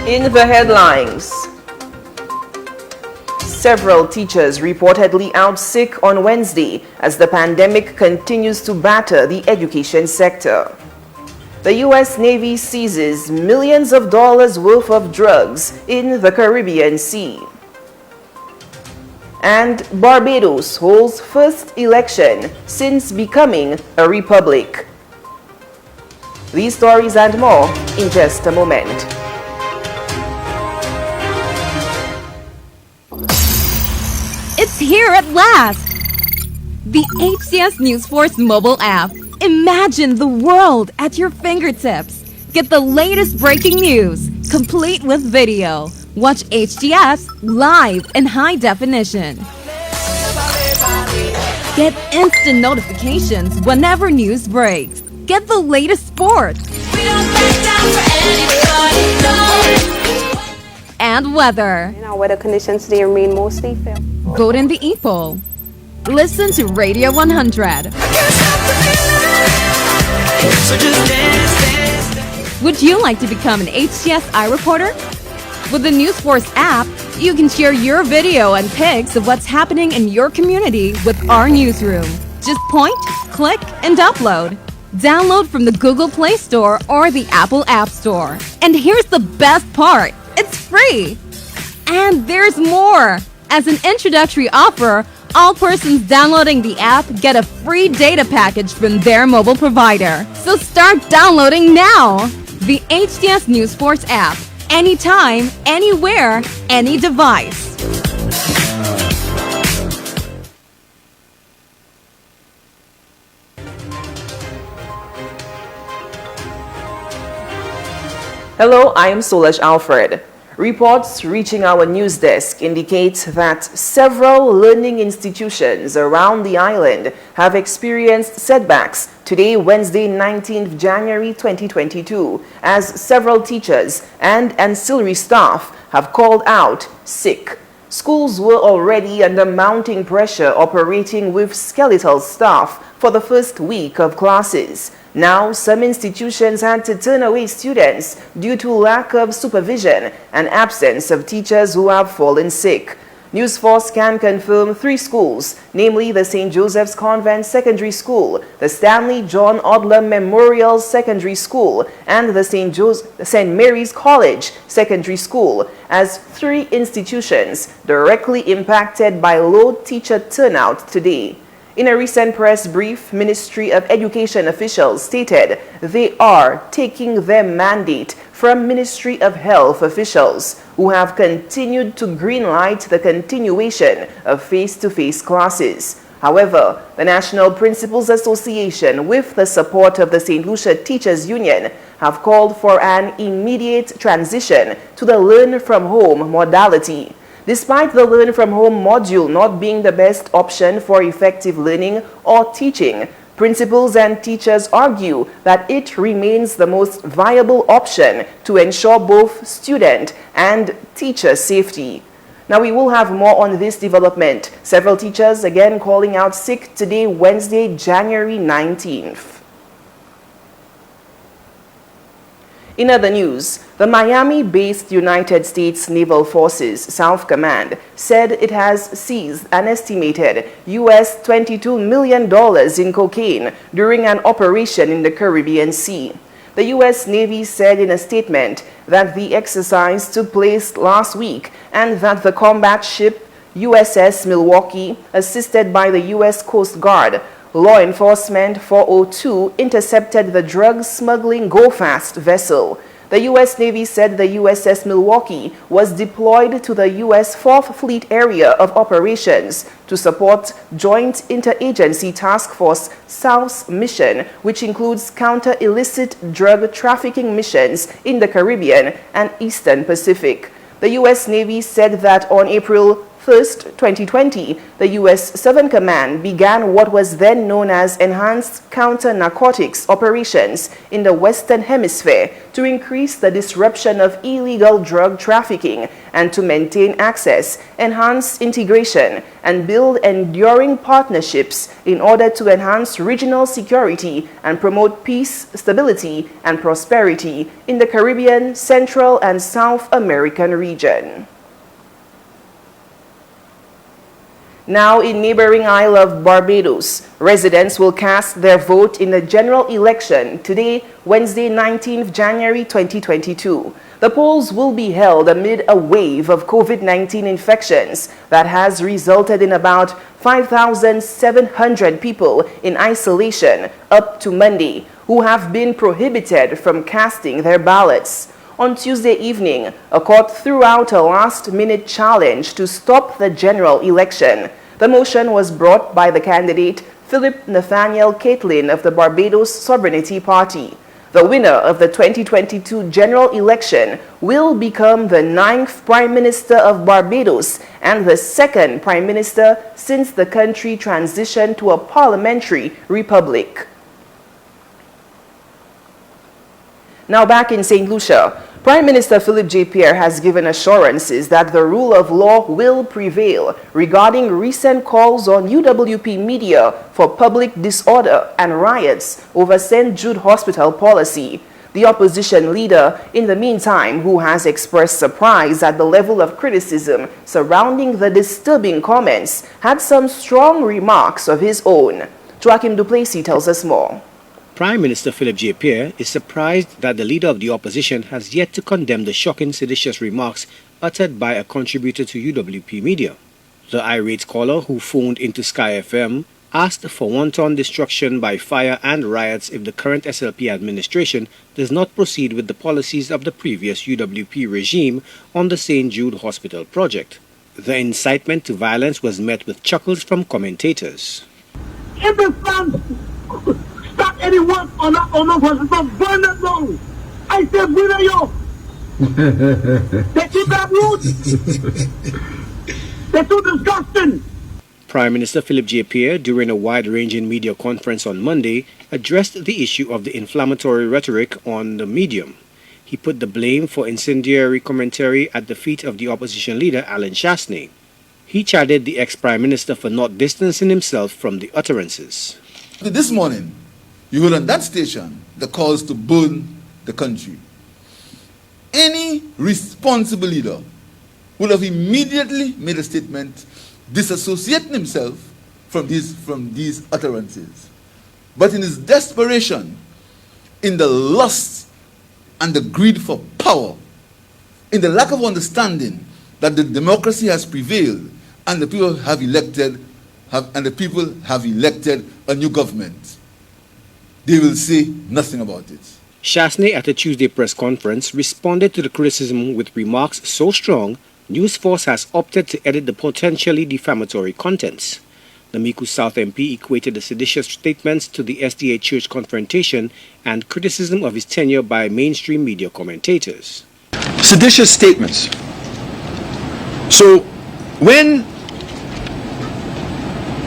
In the headlines, several teachers reportedly out sick on Wednesday as the pandemic continues to batter the education sector. The U.S. Navy seizes millions of dollars worth of drugs in the Caribbean Sea. And Barbados holds first election since becoming a republic. These stories and more in just a moment. It's here at last! The HTS News Force mobile app. Imagine the world at your fingertips. Get the latest breaking news, complete with video. Watch HTS live in high definition. Get instant notifications whenever news breaks. Get the latest sports. And weather. Our weather conditions today remain mostly fair. Vote in the e-poll. Listen to Radio 100. Would you like to become an HTS iReporter? With the News Force app, you can share your video and pics of what's happening in your community with our newsroom. Just point, click, and upload. Download from the Google Play Store or the Apple App Store. And here's the best part. It's free! And there's more! As an introductory offer, all persons downloading the app get a free data package from their mobile provider. So start downloading now! The HTS News Force app. Anytime, anywhere, any device. Hello, I am Solange Alfred. Reports reaching our news desk indicate that several learning institutions around the island have experienced setbacks today, Wednesday, 19th January 2022, as several teachers and ancillary staff have called out sick. Schools were already under mounting pressure operating with skeletal staff for the first week of classes. Now, some institutions had to turn away students due to lack of supervision and absence of teachers who have fallen sick. News Force can confirm 3 schools, namely the St. Joseph's Convent Secondary School, the Stanley John Odlum Memorial Secondary School, and the St. Mary's College Secondary School, as 3 institutions directly impacted by low teacher turnout today. In a recent press brief, Ministry of Education officials stated they are taking their mandate from Ministry of Health officials, who have continued to greenlight the continuation of face-to-face classes. However, the National Principals Association, with the support of the St. Lucia Teachers Union, have called for an immediate transition to the learn-from-home modality. Despite the Learn from Home module not being the best option for effective learning or teaching, principals and teachers argue that it remains the most viable option to ensure both student and teacher safety. Now, we will have more on this development. Several teachers again calling out sick today, Wednesday, January 19th. In other news, the Miami-based United States Naval Forces South Command said it has seized an estimated US $22 million in cocaine during an operation in the Caribbean Sea. The U.S. Navy said in a statement that the exercise took place last week and that the combat ship USS Milwaukee, assisted by the U.S. Coast Guard, Law Enforcement 402, intercepted the drug smuggling Go-Fast vessel. The U.S. Navy said the USS Milwaukee was deployed to the U.S. 4th Fleet Area of Operations to support Joint Interagency Task Force South's mission, which includes counter-illicit drug trafficking missions in the Caribbean and Eastern Pacific. The U.S. Navy said that on April 1st, 2020, the U.S. Southern Command began what was then known as Enhanced Counter-Narcotics Operations in the Western Hemisphere to increase the disruption of illegal drug trafficking and to maintain access, enhance integration, and build enduring partnerships in order to enhance regional security and promote peace, stability, and prosperity in the Caribbean, Central, and South American region. Now in neighboring Isle of Barbados, residents will cast their vote in the general election today, Wednesday, 19th January 2022. The polls will be held amid a wave of COVID-19 infections that has resulted in about 5,700 people in isolation up to Monday who have been prohibited from casting their ballots. On Tuesday evening, a court threw out a last-minute challenge to stop the general election. The motion was brought by the candidate Philip Nathaniel Caitlin of the Barbados Sovereignty Party. The winner of the 2022 general election will become the 9th Prime Minister of Barbados and the 2nd Prime Minister since the country transitioned to a parliamentary republic. Now back in St. Lucia, Prime Minister Philip J. Pierre has given assurances that the rule of law will prevail regarding recent calls on UWP media for public disorder and riots over St. Jude Hospital policy. The opposition leader, in the meantime, who has expressed surprise at the level of criticism surrounding the disturbing comments, had some strong remarks of his own. Joachim Duplessis tells us more. Prime Minister Philip J. Pierre is surprised that the leader of the opposition has yet to condemn the shocking seditious remarks uttered by a contributor to UWP media. The irate caller, who phoned into Sky FM, asked for wanton destruction by fire and riots if the current SLP administration does not proceed with the policies of the previous UWP regime on the St. Jude Hospital project. The incitement to violence was met with chuckles from commentators. Stop any work on that hospital, burn them down. I said, winner yo. They keep that root. They're too disgusting. Prime Minister Philip J. Pierre, during a wide-ranging media conference on Monday, addressed the issue of the inflammatory rhetoric on the medium. He put the blame for incendiary commentary at the feet of the opposition leader, Alan Chasney. He chided the ex-Prime Minister for not distancing himself from the utterances. This morning, you heard on that station the calls to burn the country. Any responsible leader would have immediately made a statement disassociating himself from these utterances. But in his desperation, in the lust and the greed for power, in the lack of understanding that the democracy has prevailed and the people have elected a new government, they will say nothing about it. Chasney, at a Tuesday press conference, responded to the criticism with remarks so strong, News Force has opted to edit the potentially defamatory contents. The Miku South MP equated the seditious statements to the SDA church confrontation and criticism of his tenure by mainstream media commentators. Seditious statements. So, when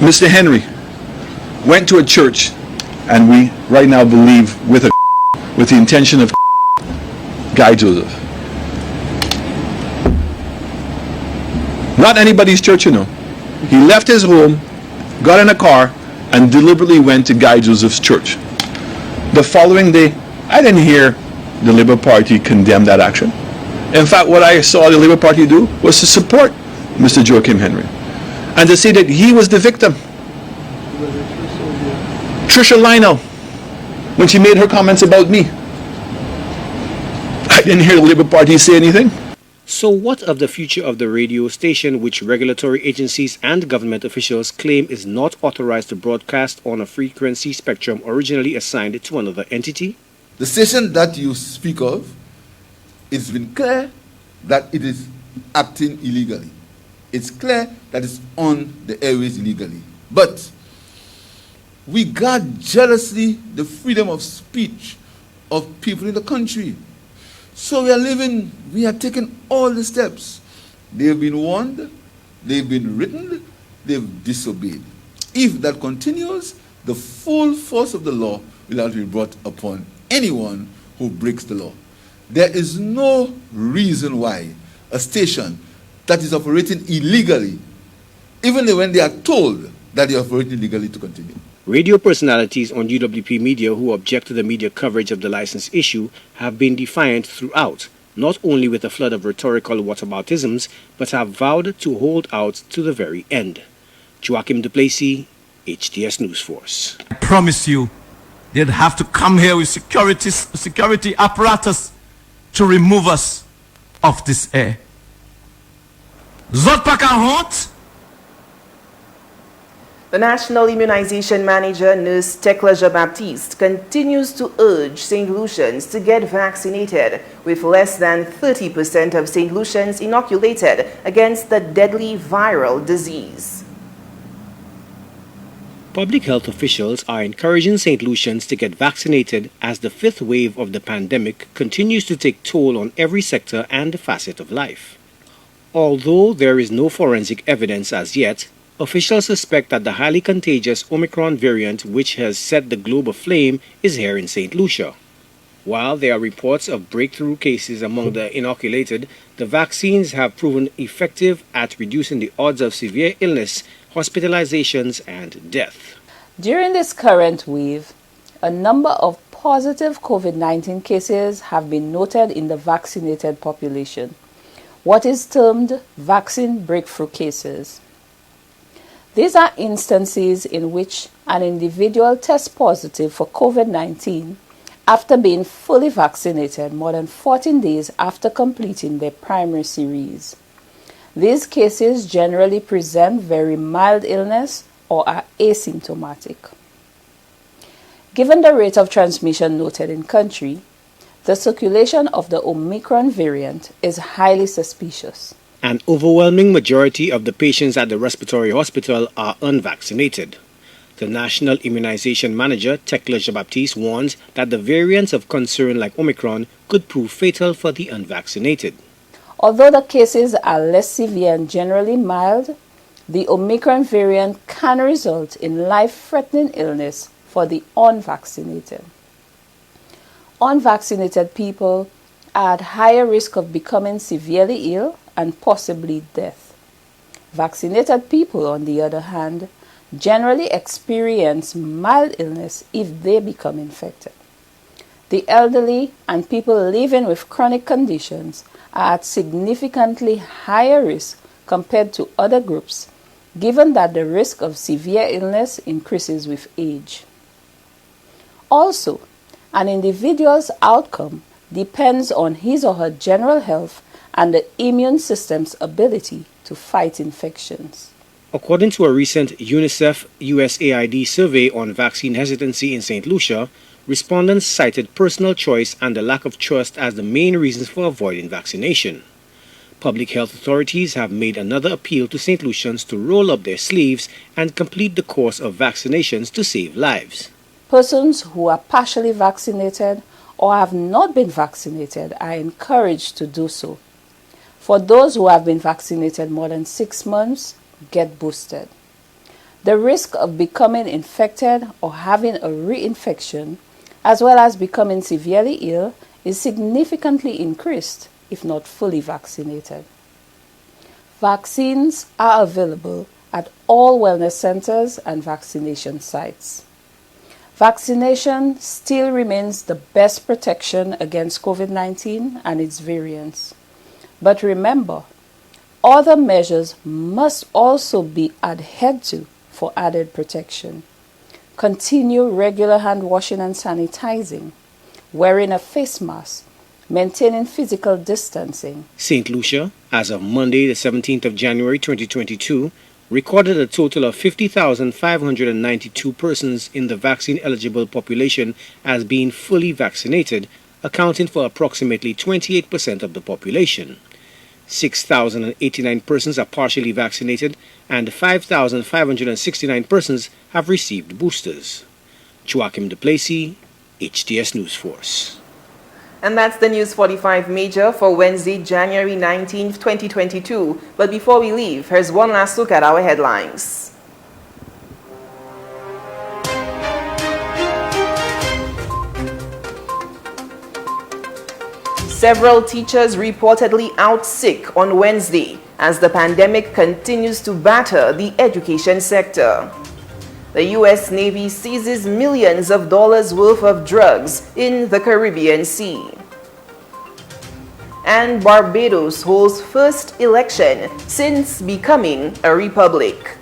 Mr. Henry went to a church, and we right now believe with the intention of Guy Joseph. Not anybody's church, you know. He left his home, got in a car, and deliberately went to Guy Joseph's church. The following day, I didn't hear the Labour Party condemn that action. In fact, what I saw the Labour Party do was to support Mr. Joachim Henry and to say that he was the victim. Trisha Lionel, when she made her comments about me, I didn't hear the Labour Party say anything. So what of the future of the radio station, which regulatory agencies and government officials claim is not authorized to broadcast on a frequency spectrum originally assigned to another entity? The station that you speak of, it's been clear that it is acting illegally. It's clear that it's on the airways illegally. But we guard jealously the freedom of speech of people in the country. So we are taking all the steps. They have been warned, they've been written, they've disobeyed. If that continues, the full force of the law will have to be brought upon anyone who breaks the law. There is no reason why a station that is operating illegally, even when they are told that they are operating illegally, to continue. Radio personalities on UWP Media who object to the media coverage of the license issue have been defiant throughout, not only with a flood of rhetorical whataboutisms, but have vowed to hold out to the very end. Joachim Duplessis, HTS News Force. I promise you, they'd have to come here with security apparatus to remove us off this air. Zot pa ka hont? The National Immunization Manager, Nurse HTS Baptiste, continues to urge St. Lucians to get vaccinated, with less than 30% of St. Lucians inoculated against the deadly viral disease. Public health officials are encouraging St. Lucians to get vaccinated as the fifth wave of the pandemic continues to take toll on every sector and facet of life. Although there is no forensic evidence as yet, officials suspect that the highly contagious Omicron variant, which has set the globe aflame, is here in St. Lucia. While there are reports of breakthrough cases among the inoculated, the vaccines have proven effective at reducing the odds of severe illness, hospitalizations, and death. During this current wave, a number of positive COVID-19 cases have been noted in the vaccinated population, what is termed vaccine breakthrough cases. These are instances in which an individual tests positive for COVID-19 after being fully vaccinated more than 14 days after completing their primary series. These cases generally present very mild illness or are asymptomatic. Given the rate of transmission noted in country, the circulation of the Omicron variant is highly suspicious. An overwhelming majority of the patients at the respiratory hospital are unvaccinated. The National Immunization Manager, HTS Baptiste, warns that the variants of concern like Omicron could prove fatal for the unvaccinated. Although the cases are less severe and generally mild, the Omicron variant can result in life-threatening illness for the unvaccinated. Unvaccinated people are at higher risk of becoming severely ill and possibly death. Vaccinated people, on the other hand, generally experience mild illness if they become infected. The elderly and people living with chronic conditions are at significantly higher risk compared to other groups, given that the risk of severe illness increases with age. Also, an individual's outcome depends on his or her general health and the immune system's ability to fight infections. According to a recent UNICEF USAID survey on vaccine hesitancy in St. Lucia, respondents cited personal choice and the lack of trust as the main reasons for avoiding vaccination. Public health authorities have made another appeal to St. Lucians to roll up their sleeves and complete the course of vaccinations to save lives. Persons who are partially vaccinated or have not been vaccinated are encouraged to do so. For those who have been vaccinated more than 6 months, get boosted. The risk of becoming infected or having a reinfection, as well as becoming severely ill, is significantly increased if not fully vaccinated. Vaccines are available at all wellness centers and vaccination sites. Vaccination still remains the best protection against COVID-19 and its variants. But remember, other measures must also be adhered to for added protection. Continue regular hand washing and sanitizing, wearing a face mask, maintaining physical distancing. St. Lucia, as of Monday, the 17th of January 2022, recorded a total of 50,592 persons in the vaccine-eligible population as being fully vaccinated, accounting for approximately 28% of the population. 6,089 persons are partially vaccinated and 5,569 persons have received boosters. Joachim Duplessis, HTS News Force. And that's the News 45 Major for Wednesday, January 19th, 2022. But before we leave, here's one last look at our headlines. Several teachers reportedly out sick on Wednesday as the pandemic continues to batter the education sector. The U.S. Navy seizes millions of dollars worth of drugs in the Caribbean Sea. And Barbados holds first election since becoming a republic.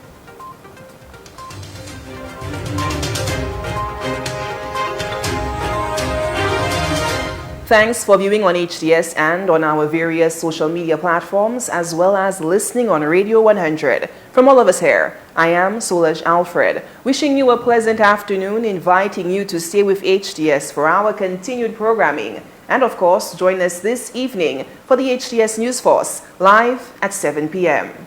Thanks for viewing on HTS and on our various social media platforms, as well as listening on Radio 100. From all of us here, I am Soulage Alfred, wishing you a pleasant afternoon, inviting you to stay with HTS for our continued programming. And of course, join us this evening for the HTS News Force, live at 7 p.m.